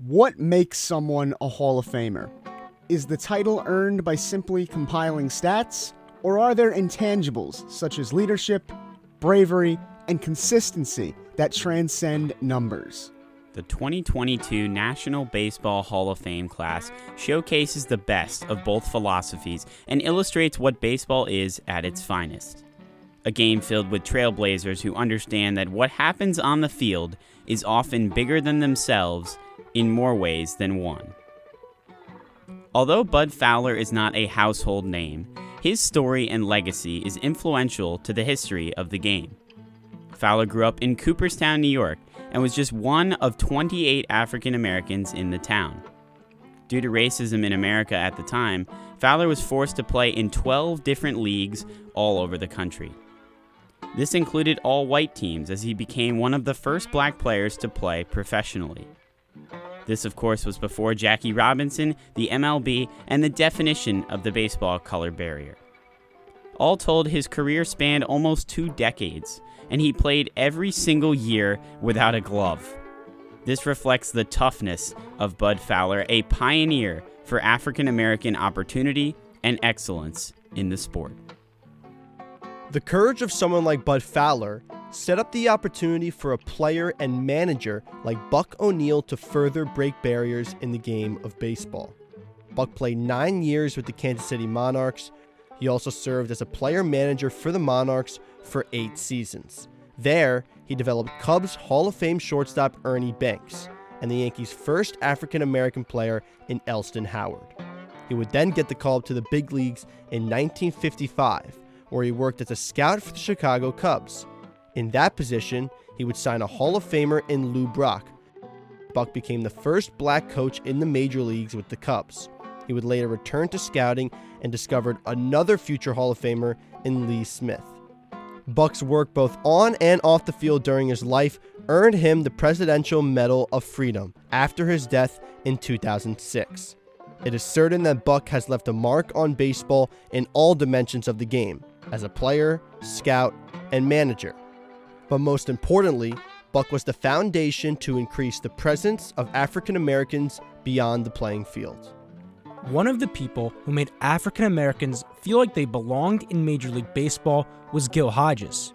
What makes someone a Hall of Famer? Is the title earned by simply compiling stats, or are there intangibles such as leadership, bravery, and consistency that transcend numbers? The 2022 National Baseball Hall of Fame class showcases the best of both philosophies and illustrates what baseball is at its finest. A game filled with trailblazers who understand that what happens on the field is often bigger than themselves in more ways than one. Although Bud Fowler is not a household name, his story and legacy is influential to the history of the game. Fowler grew up in Cooperstown, New York, and was just one of 28 African Americans in the town. Due to racism in America at the time, Fowler was forced to play in 12 different leagues all over the country. This included all-white teams, as he became one of the first black players to play professionally. This, of course, was before Jackie Robinson, the MLB, and the definition of the baseball color barrier. All told, his career spanned almost 2 decades, and he played every single year without a glove. This reflects the toughness of Bud Fowler, a pioneer for African American opportunity and excellence in the sport. The courage of someone like Bud Fowler set up the opportunity for a player and manager like Buck ONeill to further break barriers in the game of baseball. Buck played 9 years with the Kansas City Monarchs. He also served as a player-manager for the Monarchs for 8 seasons. There, he developed Cubs Hall of Fame shortstop Ernie Banks and the Yankees' first African-American player in Elston Howard. He would then get the call up to the big leagues in 1955, where he worked as a scout for the Chicago Cubs. In that position, he would sign a Hall of Famer in Lou Brock. Buck became the first black coach in the major leagues with the Cubs. He would later return to scouting and discovered another future Hall of Famer in Lee Smith. Buck's work both on and off the field during his life earned him the Presidential Medal of Freedom after his death in 2006. It is certain that Buck has left a mark on baseball in all dimensions of the game, as a player, scout, and manager. But most importantly, Buck was the foundation to increase the presence of African Americans beyond the playing field. One of the people who made African Americans feel like they belonged in Major League Baseball was Gil Hodges.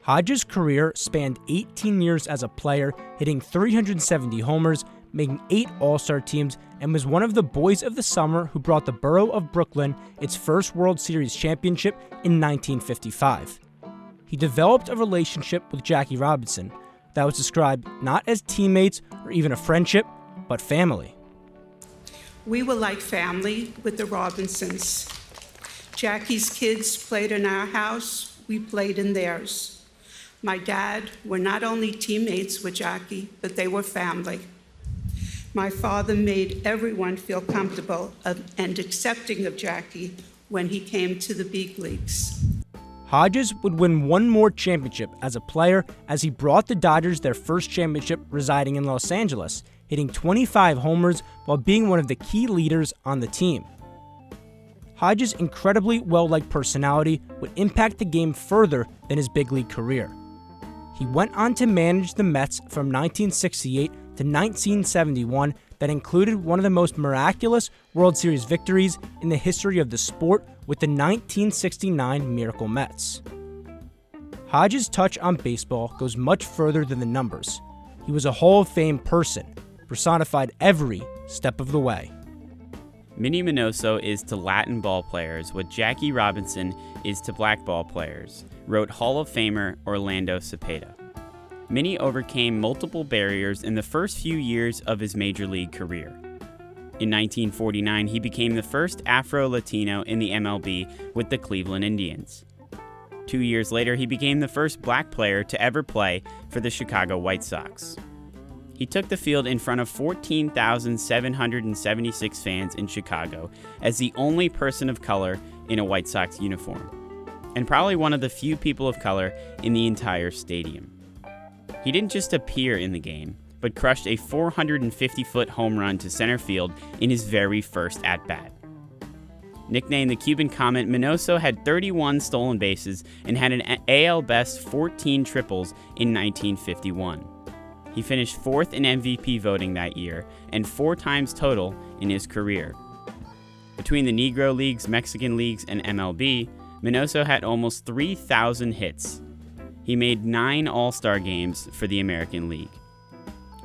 Hodges' career spanned 18 years as a player, hitting 370 homers, making 8 All-Star teams, and was one of the boys of the summer who brought the borough of Brooklyn its first World Series championship in 1955. He developed a relationship with Jackie Robinson that was described not as teammates or even a friendship, but family. We were like family with the Robinsons. Jackie's kids played in our house, we played in theirs. My dad were not only teammates with Jackie, but they were family. My father made everyone feel comfortable and accepting of Jackie when he came to the big leagues. Hodges would win one more championship as a player as he brought the Dodgers their first championship residing in Los Angeles, hitting 25 homers while being one of the key leaders on the team. Hodges' incredibly well-liked personality would impact the game further than his big league career. He went on to manage the Mets from 1968 to 1971 that included one of the most miraculous World Series victories in the history of the sport with the 1969 Miracle Mets. Hodges' touch on baseball goes much further than the numbers. He was a Hall of Fame person, personified every step of the way. Minnie Minoso is to Latin ball players what Jackie Robinson is to black ball players, wrote Hall of Famer Orlando Cepeda. Minnie overcame multiple barriers in the first few years of his major league career. In 1949, he became the first Afro-Latino in the MLB with the Cleveland Indians. 2 years later, he became the first black player to ever play for the Chicago White Sox. He took the field in front of 14,776 fans in Chicago as the only person of color in a White Sox uniform, and probably one of the few people of color in the entire stadium. He didn't just appear in the game, but crushed a 450-foot home run to center field in his very first at-bat. Nicknamed the Cuban Comet, Minoso had 31 stolen bases and had an AL Best 14 triples in 1951. He finished 4th in MVP voting that year and 4 times total in his career. Between the Negro Leagues, Mexican Leagues, and MLB, Minoso had almost 3,000 hits. He made 9 All-Star games for the American League.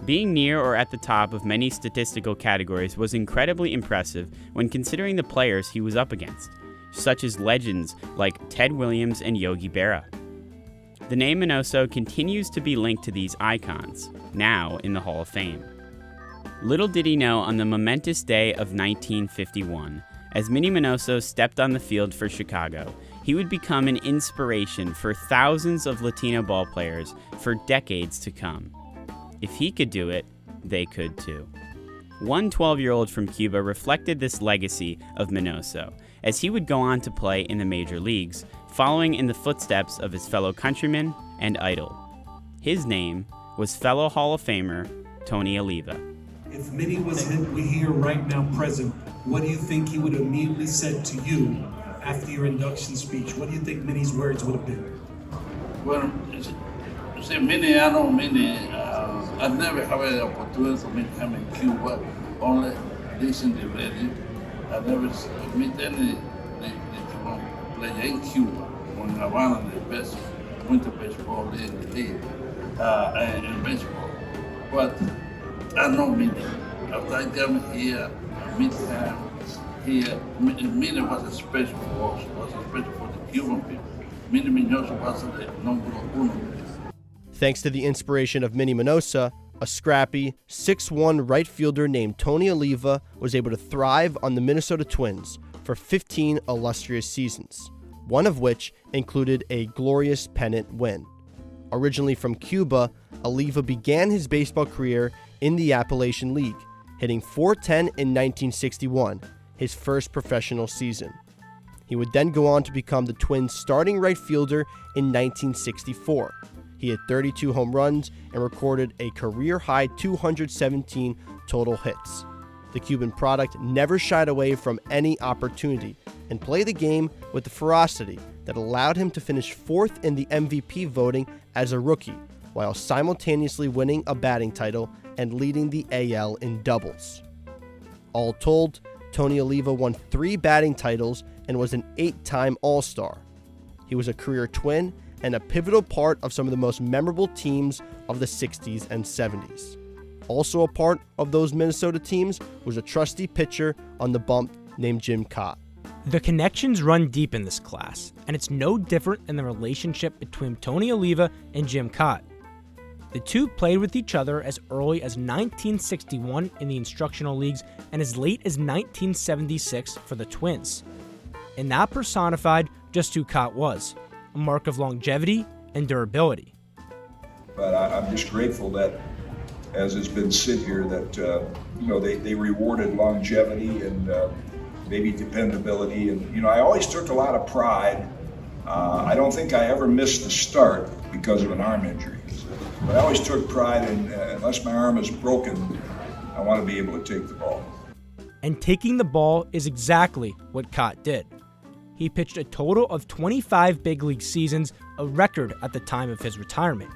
Being near or at the top of many statistical categories was incredibly impressive when considering the players he was up against, such as legends like Ted Williams and Yogi Berra. The name Minoso continues to be linked to these icons, now in the Hall of Fame. Little did he know on the momentous day of 1951, as Minnie Minoso stepped on the field for Chicago, he would become an inspiration for thousands of Latino ballplayers for decades to come. If he could do it, they could too. One 12-year-old from Cuba reflected this legacy of Minoso, as he would go on to play in the major leagues, following in the footsteps of his fellow countrymen and idol. His name was fellow Hall of Famer Tony Oliva. If Minnie was here right now present, what do you think he would have immediately said to you after your induction speech? What do you think Minnie's words would have been? Well, you see, Minnie, I know Minnie. I never have the opportunity to meet him in Cuba, only listen to the radio. I never meet any player in Cuba when Havana, the best winter baseball league in the league, in baseball. But I know Minnie. After I came here, I meet him here. Minnie was special for us, was special for the Cuban people. Minnie Minoso was the number one. Thanks to the inspiration of Minnie Minoso, a scrappy 6'1" right fielder named Tony Oliva was able to thrive on the Minnesota Twins for 15 illustrious seasons, one of which included a glorious pennant win. Originally from Cuba, Oliva began his baseball career in the Appalachian League, hitting .410 in 1961, his first professional season. He would then go on to become the Twins' starting right fielder in 1964. He had 32 home runs and recorded a career-high 217 total hits. The Cuban product never shied away from any opportunity and played the game with the ferocity that allowed him to finish 4th in the MVP voting as a rookie, while simultaneously winning a batting title and leading the AL in doubles. All told, Tony Oliva won 3 batting titles and was an 8-time All-Star. He was a career Twin and a pivotal part of some of the most memorable teams of the 60s and 70s. Also a part of those Minnesota teams was a trusty pitcher on the bump named Jim Kaat. The connections run deep in this class, and it's no different in the relationship between Tony Oliva and Jim Kaat. The two played with each other as early as 1961 in the instructional leagues and as late as 1976 for the Twins. And that personified just who Kaat was, a mark of longevity and durability. But I'm just grateful that, as it's been said here, that they rewarded longevity and maybe dependability. And I always took a lot of pride. I don't think I ever missed the start because of an arm injury. But I always took pride in, unless my arm is broken, I want to be able to take the ball. And taking the ball is exactly what Kaat did. He pitched a total of 25 big league seasons, a record at the time of his retirement.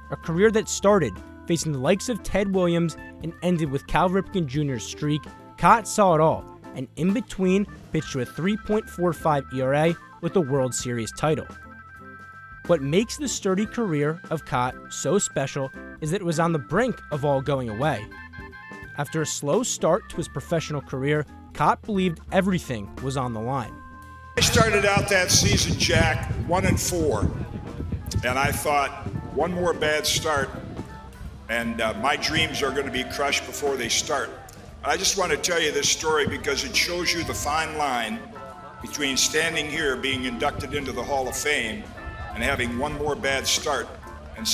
A career that started facing the likes of Ted Williams and ended with Cal Ripken Jr.'s streak. Kaat saw it all, and in between pitched to a 3.45 ERA with a World Series title. What makes the sturdy career of Kaat so special is that it was on the brink of all going away. After a slow start to his professional career, Kaat believed everything was on the line. I started out that season, Jack, 1-4, and I thought one more bad start and my dreams are going to be crushed before they start. I just want to tell you this story because it shows you the fine line between standing here being inducted into the Hall of Fame and having one more bad start and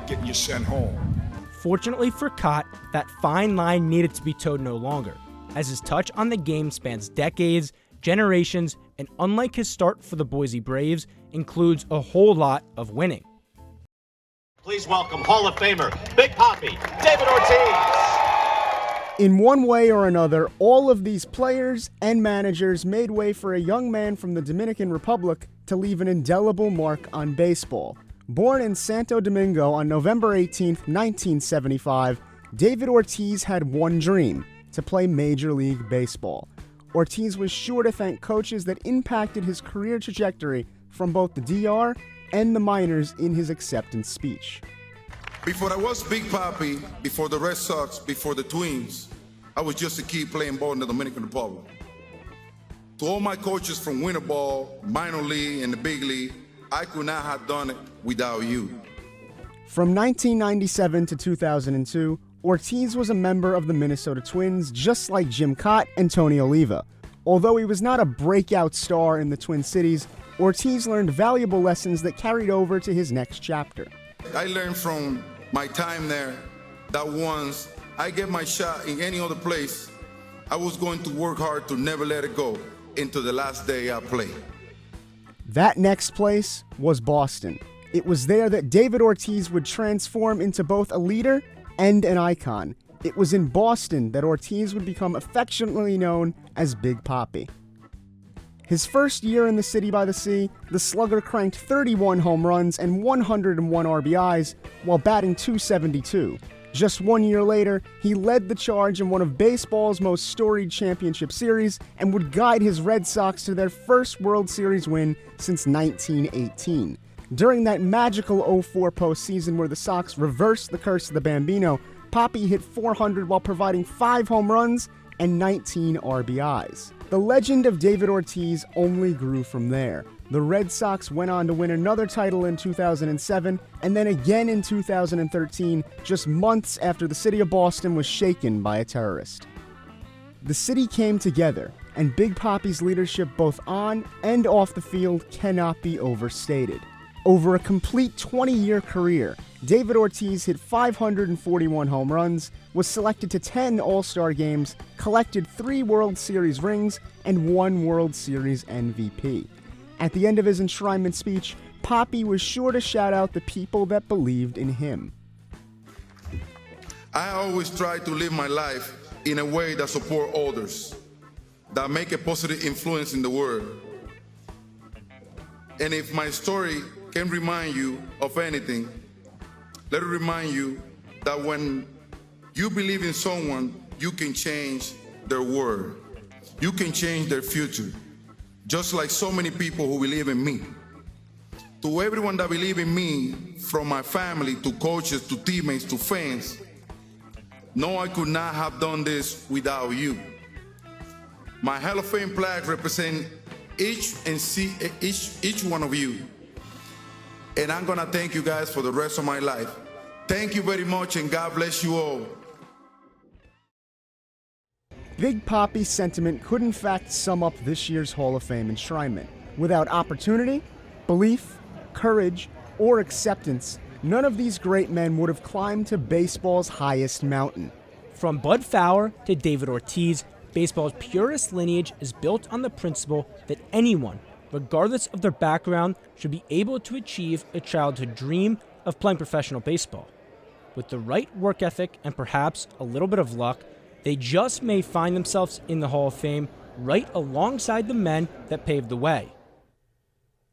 getting you sent home. Fortunately for Kaat, that fine line needed to be towed no longer, as his touch on the game spans decades, generations, and unlike his start for the Boise Braves, includes a whole lot of winning. Please welcome Hall of Famer, Big Papi, David Ortiz. In one way or another, all of these players and managers made way for a young man from the Dominican Republic to leave an indelible mark on baseball, Born in Santo Domingo on November 18, 1975, David Ortiz had one dream: to play Major League Baseball. Ortiz was sure to thank coaches that impacted his career trajectory from both the DR and the minors in his acceptance speech. Before I was Big Papi, before the Red Sox, before the Twins, I was just a kid playing ball in the Dominican Republic. To all my coaches from winter ball, minor league, and the big league, I could not have done it without you. From 1997 to 2002, Ortiz was a member of the Minnesota Twins, just like Jim Cott and Tony Oliva. Although he was not a breakout star in the Twin Cities, Ortiz learned valuable lessons that carried over to his next chapter. I learned from my time there that once I get my shot in any other place, I was going to work hard to never let it go into the last day I play. That next place was Boston. It was there that David Ortiz would transform into both a leader and an icon. It was in Boston that Ortiz would become affectionately known as Big Papi. His first year in the city by the sea, the slugger cranked 31 home runs and 101 RBIs while batting .272. Just 1 year later, he led the charge in one of baseball's most storied championship series and would guide his Red Sox to their first World Series win since 1918. During that magical 04 postseason where the Sox reversed the curse of the Bambino, Papi hit .400 while providing 5 home runs and 19 RBIs. The legend of David Ortiz only grew from there. The Red Sox went on to win another title in 2007 and then again in 2013, just months after the city of Boston was shaken by a terrorist. The city came together, and Big Papi's leadership both on and off the field cannot be overstated. Over a complete 20-year career, David Ortiz hit 541 home runs, was selected to 10 All-Star games, collected 3 World Series rings, and 1 World Series MVP. At the end of his enshrinement speech, Papi was sure to shout out the people that believed in him. I always try to live my life in a way that supports others, that make a positive influence in the world. And if my story can remind you of anything, let it remind you that when you believe in someone, you can change their world. You can change their future. Just like so many people who believe in me. To everyone that believe in me, from my family to coaches to teammates to fans, no, I could not have done this without you. My Hall of Fame plaque represents each one of you. And I'm gonna thank you guys for the rest of my life. Thank you very much, and God bless you all. Big Papi's sentiment could in fact sum up this year's Hall of Fame enshrinement. Without opportunity, belief, courage, or acceptance, none of these great men would have climbed to baseball's highest mountain. From Bud Fowler to David Ortiz, baseball's purest lineage is built on the principle that anyone, regardless of their background, should be able to achieve a childhood dream of playing professional baseball. With the right work ethic and perhaps a little bit of luck, they just may find themselves in the Hall of Fame right alongside the men that paved the way.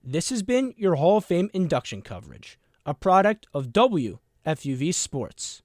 This has been your Hall of Fame induction coverage, a product of WFUV Sports.